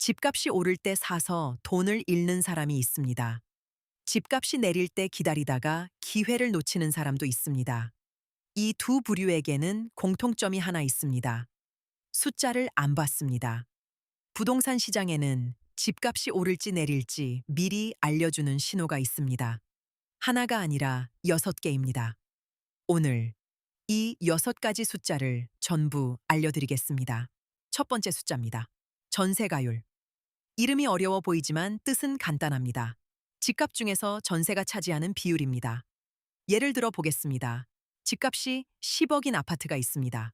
집값이 오를 때 사서 돈을 잃는 사람이 있습니다. 집값이 내릴 때 기다리다가 기회를 놓치는 사람도 있습니다. 이 두 부류에게는 공통점이 하나 있습니다. 숫자를 안 봤습니다. 부동산 시장에는 집값이 오를지 내릴지 미리 알려주는 신호가 있습니다. 하나가 아니라 6개입니다. 오늘 이 6가지 숫자를 전부 알려드리겠습니다. 첫 번째 숫자입니다. 전세가율. 이름이 어려워 보이지만 뜻은 간단합니다. 집값 중에서 전세가 차지하는 비율입니다. 예를 들어 보겠습니다. 집값이 10억인 아파트가 있습니다.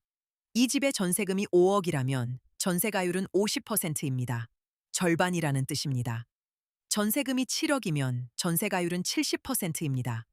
이 집의 전세금이 5억이라면 전세가율은 50%입니다. 절반이라는 뜻입니다. 전세금이 7억이면 전세가율은 70%입니다.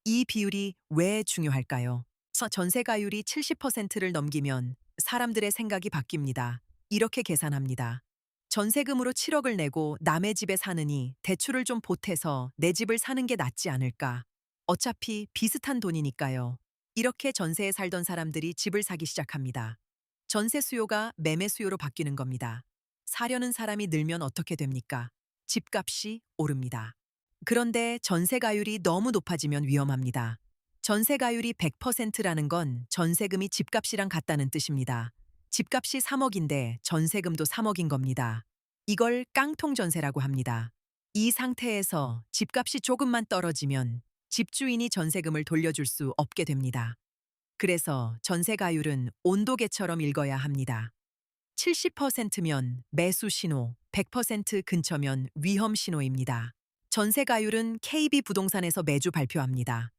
이 비율이 왜 중요할까요? 전세가율이 70%를 넘기면 사람들의 생각이 바뀝니다. 이렇게 계산합니다. 전세금으로 7억을 내고 남의 집에 사느니 대출을 좀 보태서 내 집을 사는 게 낫지 않을까? 어차피 비슷한 돈이니까요. 이렇게 전세에 살던 사람들이 집을 사기 시작합니다. 전세 수요가 매매 수요로 바뀌는 겁니다. 사려는 사람이 늘면 어떻게 됩니까? 집값이 오릅니다. 그런데 전세가율이 너무 높아지면 위험합니다. 전세가율이 100%라는 건 전세금이 집값이랑 같다는 뜻입니다. 집값이 3억인데 전세금도 3억인 겁니다. 이걸 깡통 전세라고 합니다. 이 상태에서 집값이 조금만 떨어지면 집주인이 전세금을 돌려줄 수 없게 됩니다. 그래서 전세가율은 온도계처럼 읽어야 합니다. 70%면 매수 신호, 100% 근처면 위험 신호입니다. 전세가율은 KB부동산에서 매주 발표합니다.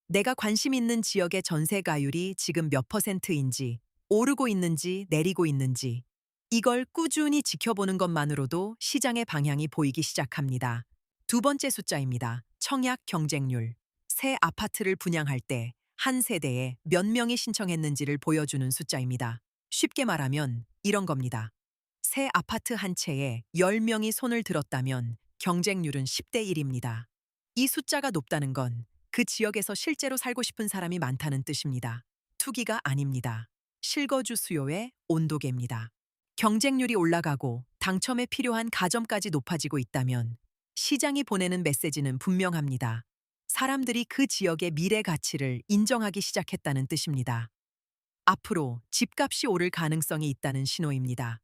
내가 관심 있는 지역의 전세가율이 지금 몇 퍼센트인지, 오르고 있는지 내리고 있는지, 이걸 꾸준히 지켜보는 것만으로도 시장의 방향이 보이기 시작합니다. 두 번째 숫자입니다. 청약 경쟁률. 새 아파트를 분양할 때 한 세대에 몇 명이 신청했는지를 보여주는 숫자입니다. 쉽게 말하면 이런 겁니다. 새 아파트 한 채에 10명이 손을 들었다면 경쟁률은 10대 1입니다. 이 숫자가 높다는 건 그 지역에서 실제로 살고 싶은 사람이 많다는 뜻입니다. 투기가 아닙니다. 실거주 수요의 온도계입니다. 경쟁률이 올라가고 당첨에 필요한 가점까지 높아지고 있다면 시장이 보내는 메시지는 분명합니다. 사람들이 그 지역의 미래 가치를 인정하기 시작했다는 뜻입니다. 앞으로 집값이 오를 가능성이 있다는 신호입니다.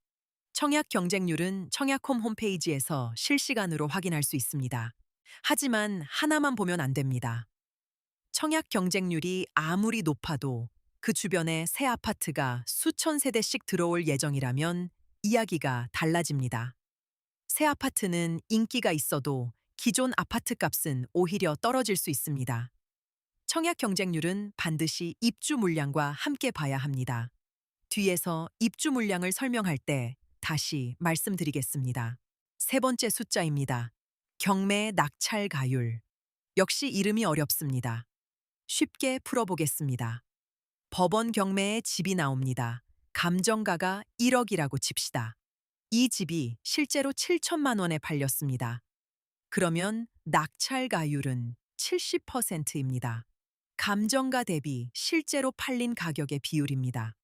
청약 경쟁률은 청약홈 홈페이지에서 실시간으로 확인할 수 있습니다. 하지만 하나만 보면 안 됩니다. 청약 경쟁률이 아무리 높아도 그 주변에 새 아파트가 수천 세대씩 들어올 예정이라면 이야기가 달라집니다. 새 아파트는 인기가 있어도 기존 아파트 값은 오히려 떨어질 수 있습니다. 청약 경쟁률은 반드시 입주 물량과 함께 봐야 합니다. 뒤에서 입주 물량을 설명할 때 다시 말씀드리겠습니다. 세 번째 숫자입니다. 경매 낙찰 가율. 역시 이름이 어렵습니다. 쉽게 풀어보겠습니다. 법원 경매에 집이 나옵니다. 감정가가 1억이라고 칩시다. 이 집이 실제로 7천만 원에 팔렸습니다. 그러면 낙찰 가율은 70%입니다. 감정가 대비 실제로 팔린 가격의 비율입니다.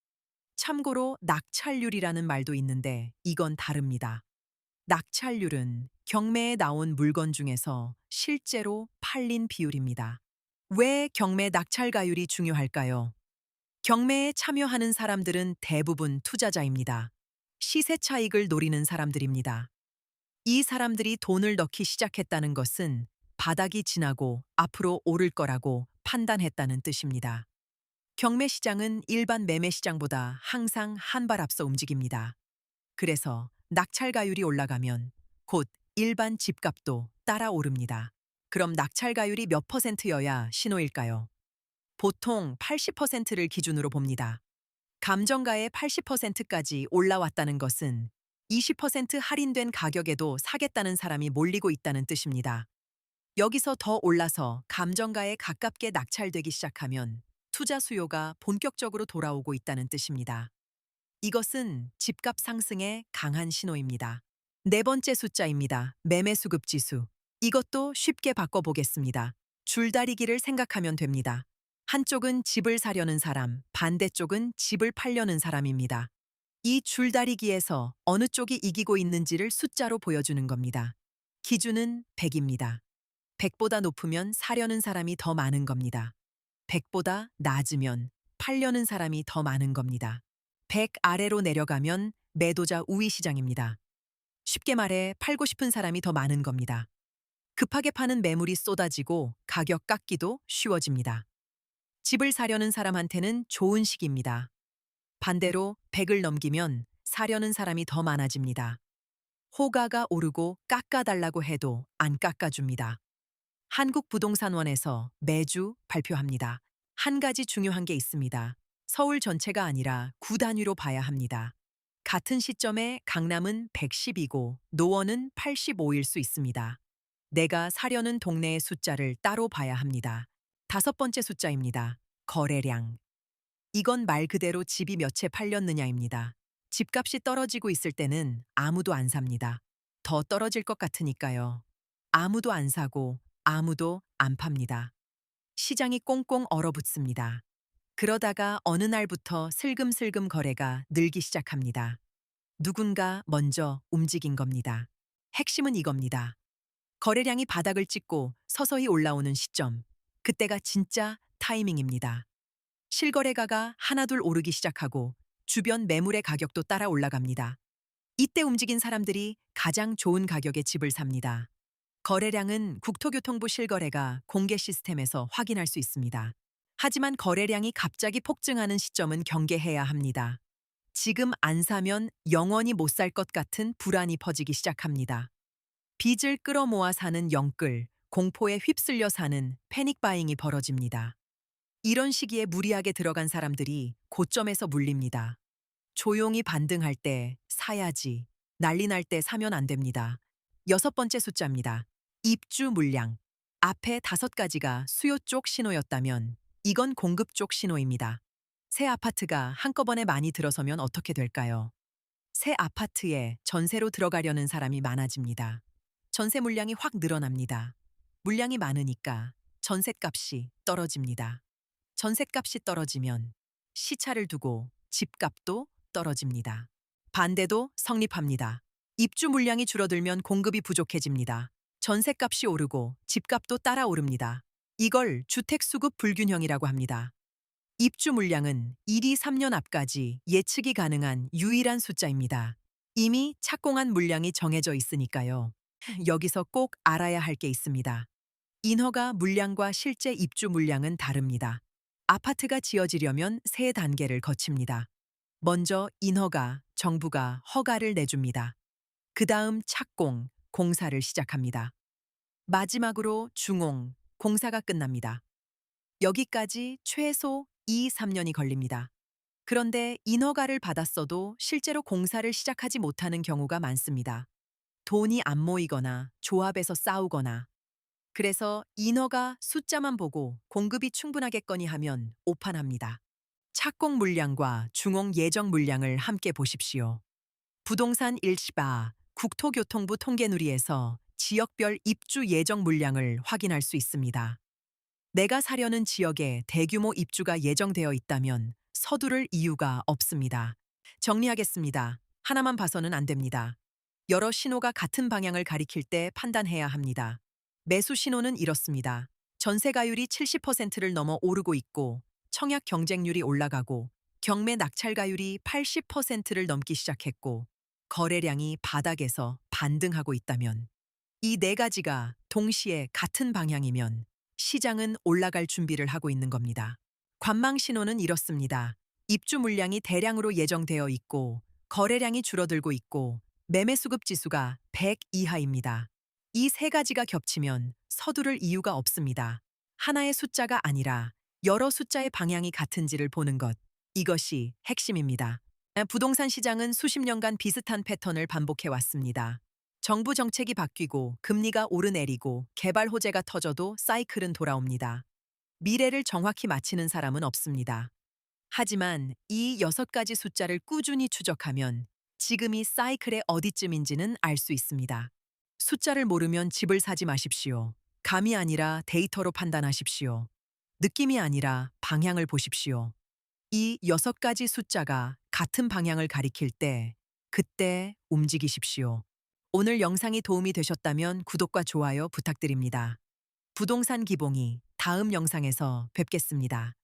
참고로 낙찰률이라는 말도 있는데 이건 다릅니다. 낙찰률은 경매에 나온 물건 중에서 실제로 팔린 비율입니다. 왜 경매 낙찰가율이 중요할까요? 경매에 참여하는 사람들은 대부분 투자자입니다. 시세 차익을 노리는 사람들입니다. 이 사람들이 돈을 넣기 시작했다는 것은 바닥이 지나고 앞으로 오를 거라고 판단했다는 뜻입니다. 경매 시장은 일반 매매 시장보다 항상 한 발 앞서 움직입니다. 그래서 낙찰가율이 올라가면 곧 일반 집값도 따라 오릅니다. 그럼 낙찰가율이 몇 퍼센트여야 신호일까요? 보통 80%를 기준으로 봅니다. 감정가의 80%까지 올라왔다는 것은 20% 할인된 가격에도 사겠다는 사람이 몰리고 있다는 뜻입니다. 여기서 더 올라서 감정가에 가깝게 낙찰되기 시작하면 투자 수요가 본격적으로 돌아오고 있다는 뜻입니다. 이것은 집값 상승의 강한 신호입니다. 네 번째 숫자입니다. 매매수급 지수. 이것도 쉽게 바꿔보겠습니다. 줄다리기를 생각하면 됩니다. 한쪽은 집을 사려는 사람, 반대쪽은 집을 팔려는 사람입니다. 이 줄다리기에서 어느 쪽이 이기고 있는지를 숫자로 보여주는 겁니다. 기준은 100입니다. 100보다 높으면 사려는 사람이 더 많은 겁니다. 100보다 낮으면 팔려는 사람이 더 많은 겁니다. 100 아래로 내려가면 매도자 우위 시장입니다. 쉽게 말해 팔고 싶은 사람이 더 많은 겁니다. 급하게 파는 매물이 쏟아지고 가격 깎기도 쉬워집니다. 집을 사려는 사람한테는 좋은 시기입니다. 반대로 100을 넘기면 사려는 사람이 더 많아집니다. 호가가 오르고 깎아달라고 해도 안 깎아줍니다. 한국부동산원에서 매주 발표합니다. 한 가지 중요한 게 있습니다. 서울 전체가 아니라 구 단위로 봐야 합니다. 같은 시점에 강남은 110이고 노원은 85일 수 있습니다. 내가 사려는 동네의 숫자를 따로 봐야 합니다. 다섯 번째 숫자입니다. 거래량. 이건 말 그대로 집이 몇 채 팔렸느냐입니다. 집값이 떨어지고 있을 때는 아무도 안 삽니다. 더 떨어질 것 같으니까요. 아무도 안 사고 아무도 안 팝니다. 시장이 꽁꽁 얼어붙습니다. 그러다가 어느 날부터 슬금슬금 거래가 늘기 시작합니다. 누군가 먼저 움직인 겁니다. 핵심은 이겁니다. 거래량이 바닥을 찍고 서서히 올라오는 시점. 그때가 진짜 타이밍입니다. 실거래가가 하나둘 오르기 시작하고 주변 매물의 가격도 따라 올라갑니다. 이때 움직인 사람들이 가장 좋은 가격에 집을 삽니다. 거래량은 국토교통부 실거래가 공개 시스템에서 확인할 수 있습니다. 하지만 거래량이 갑자기 폭증하는 시점은 경계해야 합니다. 지금 안 사면 영원히 못 살 것 같은 불안이 퍼지기 시작합니다. 빚을 끌어모아 사는 영끌, 공포에 휩쓸려 사는 패닉 바잉이 벌어집니다. 이런 시기에 무리하게 들어간 사람들이 고점에서 물립니다. 조용히 반등할 때 사야지, 난리 날 때 사면 안 됩니다. 여섯 번째 숫자입니다. 입주 물량. 앞에 다섯 가지가 수요 쪽 신호였다면 이건 공급 쪽 신호입니다. 새 아파트가 한꺼번에 많이 들어서면 어떻게 될까요? 새 아파트에 전세로 들어가려는 사람이 많아집니다. 전세 물량이 확 늘어납니다. 물량이 많으니까 전셋값이 떨어집니다. 전셋값이 떨어지면 시차를 두고 집값도 떨어집니다. 반대도 성립합니다. 입주 물량이 줄어들면 공급이 부족해집니다. 전셋값이 오르고 집값도 따라 오릅니다. 이걸 주택수급 불균형이라고 합니다. 입주 물량은 1이 3년 앞까지 예측이 가능한 유일한 숫자입니다. 이미 착공한 물량이 정해져 있으니까요. 여기서 꼭 알아야 할 게 있습니다. 인허가 물량과 실제 입주 물량은 다릅니다. 아파트가 지어지려면 세 단계를 거칩니다. 먼저 인허가, 정부가 허가를 내줍니다. 그 다음 착공, 공사를 시작합니다. 마지막으로 중공, 공사가 끝납니다. 여기까지 최소 2, 3년이 걸립니다. 그런데 인허가를 받았어도 실제로 공사를 시작하지 못하는 경우가 많습니다. 돈이 안 모이거나 조합에서 싸우거나. 그래서 인허가 숫자만 보고 공급이 충분하겠거니 하면 오판합니다. 착공 물량과 중공 예정 물량을 함께 보십시오. 부동산 일시바 국토교통부 통계누리에서 지역별 입주 예정 물량을 확인할 수 있습니다. 내가 사려는 지역에 대규모 입주가 예정되어 있다면 서두를 이유가 없습니다. 정리하겠습니다. 하나만 봐서는 안 됩니다. 여러 신호가 같은 방향을 가리킬 때 판단해야 합니다. 매수 신호는 이렇습니다. 전세가율이 70%를 넘어 오르고 있고 청약 경쟁률이 올라가고 경매 낙찰가율이 80%를 넘기 시작했고 거래량이 바닥에서 반등하고 있다면 이 네 가지가 동시에 같은 방향이면 시장은 올라갈 준비를 하고 있는 겁니다. 관망 신호는 이렇습니다. 입주 물량이 대량으로 예정되어 있고 거래량이 줄어들고 있고 매매 수급 지수가 100 이하입니다. 이 세 가지가 겹치면 서두를 이유가 없습니다. 하나의 숫자가 아니라 여러 숫자의 방향이 같은지를 보는 것. 이것이 핵심입니다. 부동산 시장은 수십 년간 비슷한 패턴을 반복해 왔습니다. 정부 정책이 바뀌고 금리가 오르내리고 개발 호재가 터져도 사이클은 돌아옵니다. 미래를 정확히 맞히는 사람은 없습니다. 하지만 이 여섯 가지 숫자를 꾸준히 추적하면 지금이 사이클의 어디쯤인지는 알 수 있습니다. 숫자를 모르면 집을 사지 마십시오. 감이 아니라 데이터로 판단하십시오. 느낌이 아니라 방향을 보십시오. 이 여섯 가지 숫자가 같은 방향을 가리킬 때 그때 움직이십시오. 오늘 영상이 도움이 되셨다면 구독과 좋아요 부탁드립니다. 부동산 기봉이 다음 영상에서 뵙겠습니다.